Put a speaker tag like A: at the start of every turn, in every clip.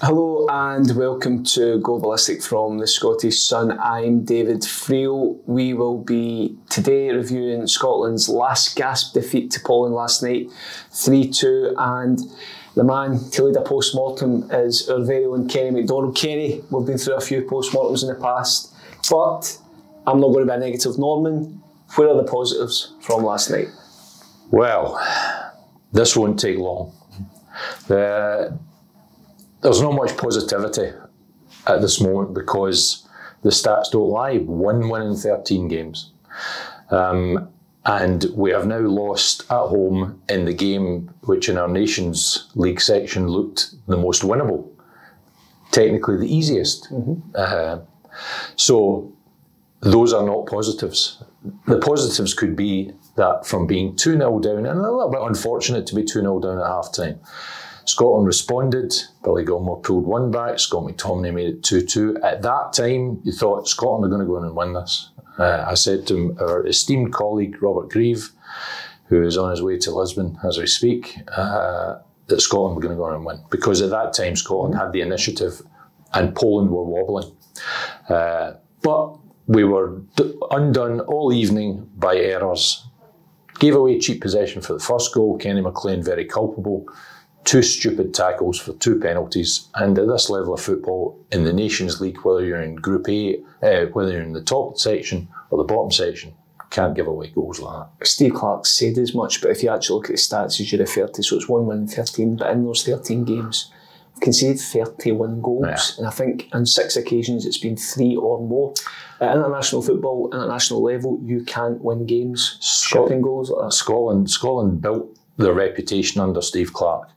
A: Hello and welcome to Go Ballistic from the Scottish Sun. I'm David Friel. We will be today reviewing Scotland's last gasp defeat to Poland last night, 3-2, and the man to lead a post-mortem is our very own Kenny MacDonald. Kenny, we've been through a few post-mortems in the past, but I'm not going to be a negative Norman. Where are the positives from last night?
B: Well, this won't take long. There's not much positivity at this moment because the stats don't lie. 1 win in 13 games. And we have now lost at home in the game which in our Nations League section looked the most winnable. Technically the easiest. So those are not positives. The positives could be that from being 2-0 down, and a little bit unfortunate to be 2-0 down at half-time, Scotland responded. Billy Gilmore pulled one back. Scott McTominay made it 2-2. At that time, you thought Scotland are going to go in and win this. I said to our esteemed colleague Robert Grieve, who is on his way to Lisbon as we speak, that Scotland were going to go in and win. Because at that time, Scotland had the initiative and Poland were wobbling. But we were undone all evening by errors. Gave away cheap possession for the first goal. Kenny McLean very culpable. 2 stupid tackles for 2 penalties, and at this level of football in the Nations League, whether you're in Group A, whether you're in the top section or the bottom section, can't give away goals like that.
A: Steve Clarke said as much, but if you actually look at the stats as you referred to, so it's 1 win in 13, but in those 13 games, we've conceded 31 goals, and I think on 6 occasions it's been 3 or more. At international football, international level, you can't win games shipping goals like that.
B: Scotland built their reputation under Steve Clarke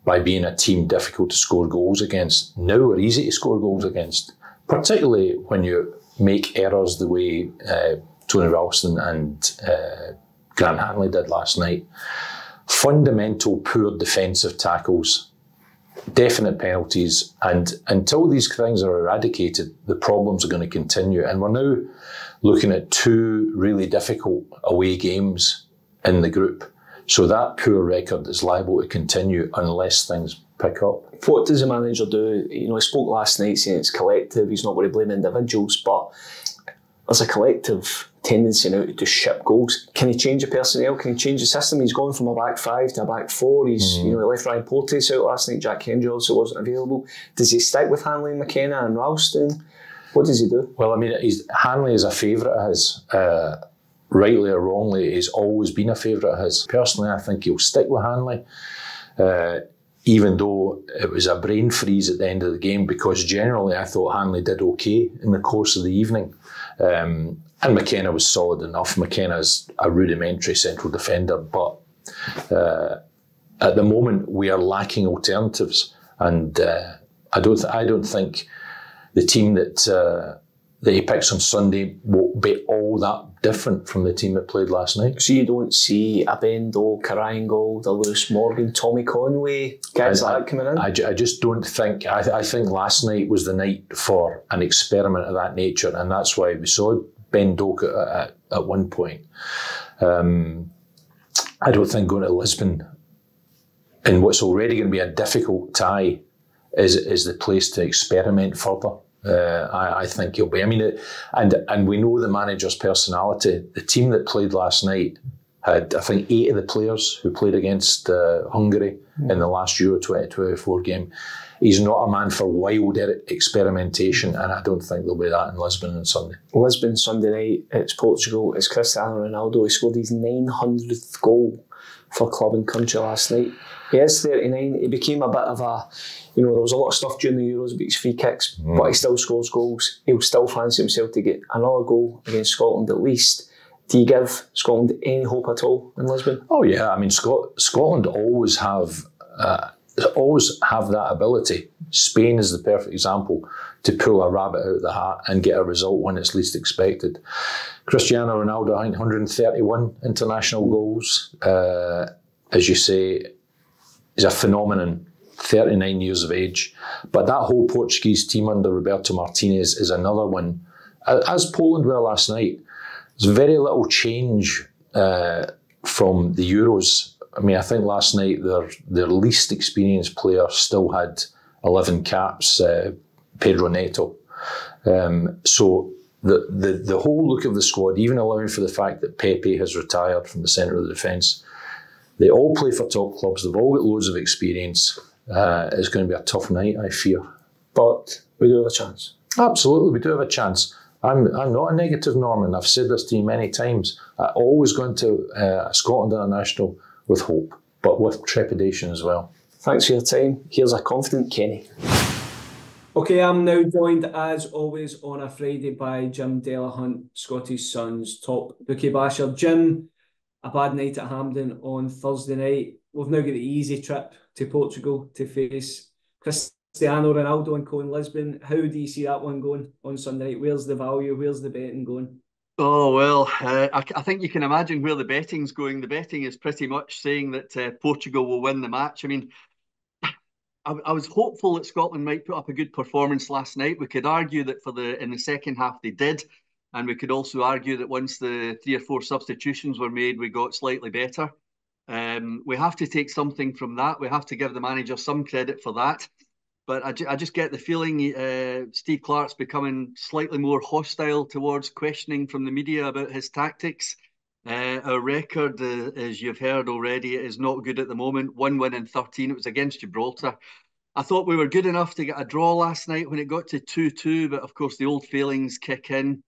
B: by being a team difficult to score goals against. Now we're easy to score goals against, particularly when you make errors the way Tony Ralston and Grant Hanley did last night. Fundamental poor defensive tackles, definite penalties, and until these things are eradicated, the problems are going to continue. And we're now looking at 2 really difficult away games in the group. So that poor record is liable to continue unless things pick up.
A: What does the manager do? You know, he spoke last night saying it's collective, he's not going to blame individuals, but there's a collective tendency now to just ship goals. Can he change the personnel? Can he change the system? He's gone from a back 5 to a back 4. He's, you know, he left Ryan Porteous out last night. Jack Hendry also wasn't available. Does he stick with Hanley and McKenna and Ralston? What does he do?
B: Well, I mean, Hanley is a favourite of his. Rightly or wrongly, he's always been a favourite of his. Personally, I think he'll stick with Hanley, even though it was a brain freeze at the end of the game, because generally I thought Hanley did okay in the course of the evening. And McKenna was solid enough. McKenna's a rudimentary central defender, but at the moment we are lacking alternatives, and I don't think the team that he picks on Sunday will be all that different from the team that played last night.
A: So you don't see a Bendo, Carrangel, Lewis Morgan, Tommy Conway, guys like that coming in?
B: I just don't think. I think last night was the night for an experiment of that nature, and that's why we saw Ben Doak at one point. I don't think going to Lisbon in what's already going to be a difficult tie is the place to experiment further. I think he'll be. I mean, and we know the manager's personality. The team that played last night had, I think, 8 of the players who played against Hungary in the last Euro 2024 game. He's not a man for wild experimentation, and I don't think there'll be that in Lisbon on Sunday.
A: Lisbon Sunday night, it's Portugal, it's Cristiano Ronaldo. He scored his 900th goal for club and country last night. He is 39. He became a bit of a, you know, there was a lot of stuff during the Euros about his free kicks, but he still scores goals. He'll still fancy himself to get another goal against Scotland at least. Do you give Scotland any hope at all in Lisbon?
B: Oh yeah, I mean Scotland always have that ability. Spain is the perfect example to pull a rabbit out of the hat and get a result when it's least expected. Cristiano Ronaldo, I think 131 international goals. As you say, is a phenomenon, 39 years of age. But that whole Portuguese team under Roberto Martinez is another one. As Poland were last night, there's very little change from the Euros. I mean, I think last night their least experienced player still had 11 caps, Pedro Neto. So the whole look of the squad, even allowing for the fact that Pepe has retired from the centre of the defence, they all play for top clubs. They've all got loads of experience. It's going to be a tough night, I fear.
A: But we do have a chance.
B: Absolutely, we do have a chance. I'm not a negative Norman. I've said this to you many times. I always go into Scotland International with hope, but with trepidation as well.
A: Thanks for your time. Here's a confident Kenny. Okay, I'm now joined as always on a Friday by Jim Delahunt, Scottish Sun's top bookie basher. Jim, a bad night at Hampden on Thursday night. We've now got the easy trip to Portugal to face Cristiano Ronaldo and Co in Lisbon. How do you see that one going on Sunday night? Where's the value? Where's the betting going?
C: Oh, well, I think you can imagine where the betting's going. The betting is pretty much saying that Portugal will win the match. I mean, I was hopeful that Scotland might put up a good performance last night. We could argue that in the second half they did, and we could also argue that once the 3 or 4 substitutions were made, we got slightly better. We have to take something from that. We have to give the manager some credit for that. But I just get the feeling Steve Clarke's becoming slightly more hostile towards questioning from the media about his tactics. Our record, as you've heard already, is not good at the moment. 1 win in 13. It was against Gibraltar. I thought we were good enough to get a draw last night when it got to 2-2, but of course the old failings kick in.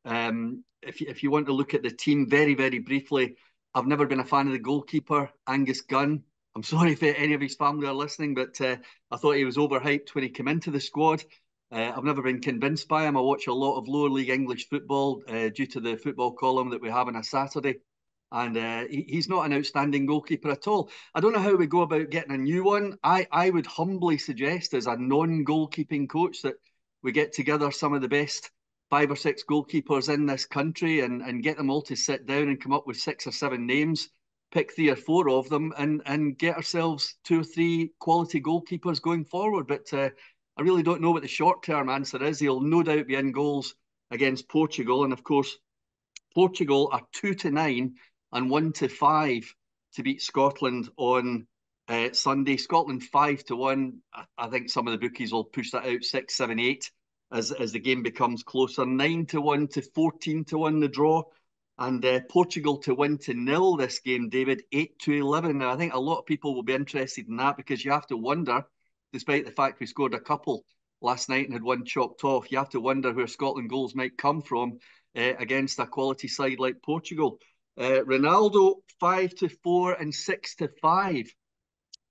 C: If you want to look at the team very, very briefly, I've never been a fan of the goalkeeper, Angus Gunn. I'm sorry if any of his family are listening, but I thought he was overhyped when he came into the squad. I've never been convinced by him. I watch a lot of lower league English football due to the football column that we have on a Saturday. And he's not an outstanding goalkeeper at all. I don't know how we go about getting a new one. I would humbly suggest as a non-goalkeeping coach that we get together some of the best 5 or 6 goalkeepers in this country and get them all to sit down and come up with 6 or 7 names, pick 3 or 4 of them and get ourselves 2 or 3 quality goalkeepers going forward. But I really don't know what the short-term answer is. He'll no doubt be in goals against Portugal. And of course, Portugal are 2-9 and 1-5 to beat Scotland on Sunday. Scotland 5-1. I think some of the bookies will push that out 6, 7, 8 as the game becomes closer. 9-1 to 14-1 the draw. And Portugal to win to 0 this game, David, 8-11. Now, I think a lot of people will be interested in that because you have to wonder, despite the fact we scored a couple last night and had one chopped off, you have to wonder where Scotland goals might come from against a quality side like Portugal. Ronaldo, 5-4 and 6-5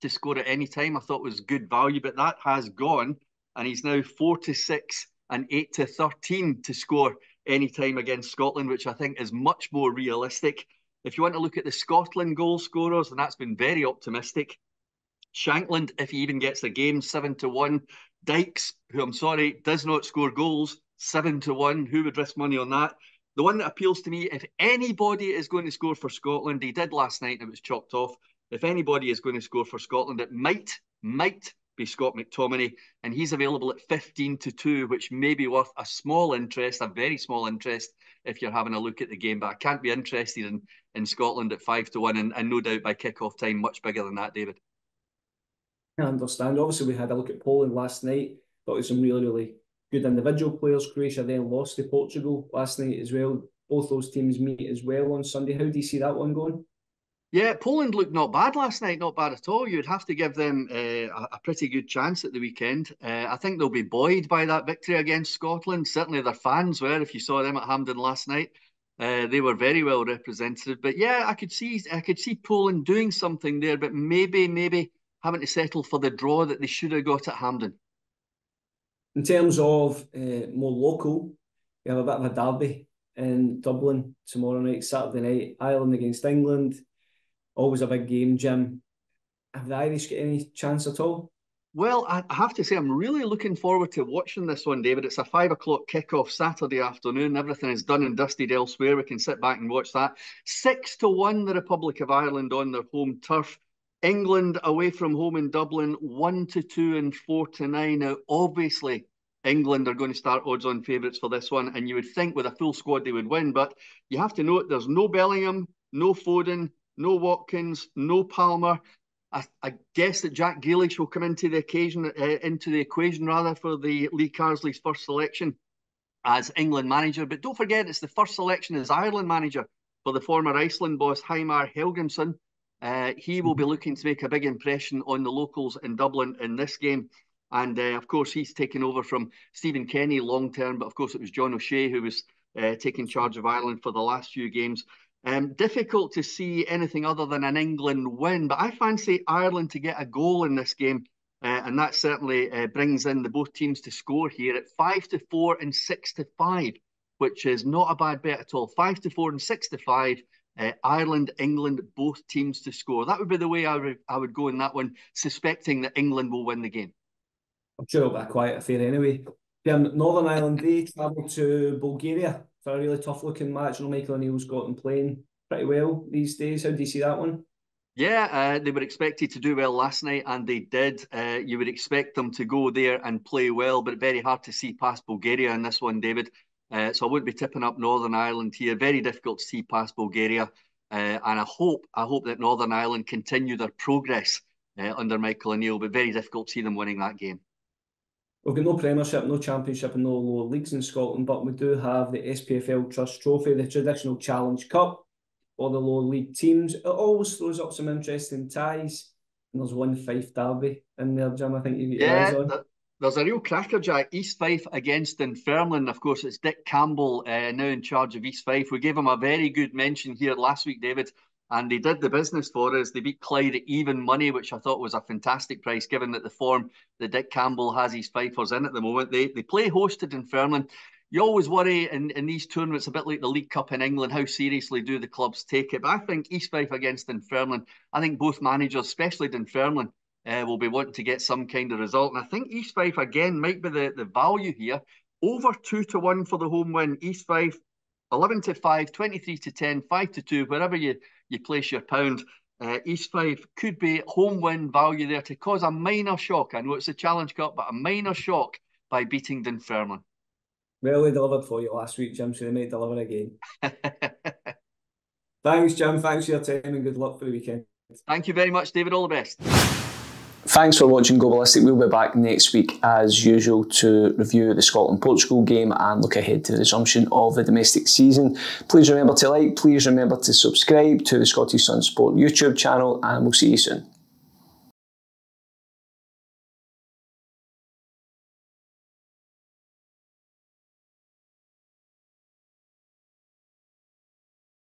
C: to score at any time. I thought was good value, but that has gone. And he's now 4-6 and 8-13 to score any time against Scotland, which I think is much more realistic. If you want to look at the Scotland goal scorers, and that's been very optimistic. Shankland, if he even gets the game, 7-1. Dykes, who I'm sorry, does not score goals, 7-1. Who would risk money on that? The one that appeals to me, if anybody is going to score for Scotland, he did last night and it was chopped off. If anybody is going to score for Scotland, it might be Scott McTominay, and he's available at 15-2, which may be worth a small interest, a very small interest, if you're having a look at the game. But I can't be interested in Scotland at 5-1, and no doubt by kick-off time, much bigger than that, David.
A: I understand. Obviously, we had a look at Poland last night. Thought it was some really, really good individual players. Croatia then lost to Portugal last night as well. Both those teams meet as well on Sunday. How do you see that one going?
C: Yeah, Poland looked not bad last night, not bad at all. You'd have to give them a pretty good chance at the weekend. I think they'll be buoyed by that victory against Scotland. Certainly their fans were, if you saw them at Hampden last night. They were very well represented. But yeah, I could see Poland doing something there, but maybe having to settle for the draw that they should have got at Hampden.
A: In terms of more local, we have a bit of a derby in Dublin tomorrow night, Saturday night. Ireland against England. Always a big game, Jim. Have the Irish got any chance at all?
C: Well, I have to say, I'm really looking forward to watching this one, David. It's a 5 o'clock kickoff Saturday afternoon. Everything is done and dusted elsewhere. We can sit back and watch that. 6-1, the Republic of Ireland on their home turf. England away from home in Dublin, 1-2 and 4-9. Now, obviously, England are going to start odds-on favourites for this one, and you would think with a full squad they would win, but you have to note there's no Bellingham, no Foden, no Watkins, no Palmer. I guess that Jack Grealish will come into the equation for the Lee Carsley's first selection as England manager. But don't forget, it's the first selection as Ireland manager for the former Iceland boss, Heimar Helgrimsson. He will be looking to make a big impression on the locals in Dublin in this game. And of course, he's taken over from Stephen Kenny long term. But of course, it was John O'Shea who was taking charge of Ireland for the last few games. Difficult to see anything other than an England win, but I fancy Ireland to get a goal in this game, and that certainly brings in the both teams to score here at 5-4 and 6-5, which is not a bad bet at all. 5-4 and 6-5, Ireland, England, both teams to score. That would be the way I would go in that one, suspecting that England will win the game.
D: I'm sure it'll be a quiet affair anyway. Northern Ireland, they travel to Bulgaria for a really tough-looking match. Michael O'Neill's got them playing pretty well these days. How do you see that one?
C: Yeah, they were expected to do well last night, and they did. You would expect them to go there and play well, but very hard to see past Bulgaria in this one, David. So I wouldn't be tipping up Northern Ireland here. Very difficult to see past Bulgaria. And I hope that Northern Ireland continue their progress under Michael O'Neill, but very difficult to see them winning that game.
D: We've got no Premiership, no Championship and no lower leagues in Scotland, but we do have the SPFL Trust Trophy, the traditional Challenge Cup for the lower league teams. It always throws up some interesting ties. And there's one Fife derby in there, Jim, I think you get your eyes on.
C: There's a real crackerjack. East Fife against Dunfermline. Of course, it's Dick Campbell now in charge of East Fife. We gave him a very good mention here last week, David, and they did the business for us. They beat Clyde at even money, which I thought was a fantastic price, given that the form that Dick Campbell has his Fifers in at the moment. They play host to Dunfermline. You always worry in these tournaments, a bit like the League Cup in England, how seriously do the clubs take it? But I think East Fife against Dunfermline, I think both managers, especially Dunfermline, will be wanting to get some kind of result. And I think East Fife, again, might be the value here. Over 2-1 for the home win. East Fife, 11-5, 23-10, 5-2, wherever you place your pound. East Fife could be home win value there to cause a minor shock. I know it's a Challenge Cup, but a minor shock by beating Dunfermline.
D: Well, they delivered for you last week, Jim, so they might deliver again. Thanks, Jim. Thanks for your time and good luck for the weekend.
C: Thank you very much, David. All the best.
A: Thanks for watching Go Ballistic. We'll be back next week as usual to review the Scotland-Portugal game and look ahead to the resumption of the domestic season. Please remember to like, please remember to subscribe to the Scottish Sun Sport YouTube channel, and we'll see you soon.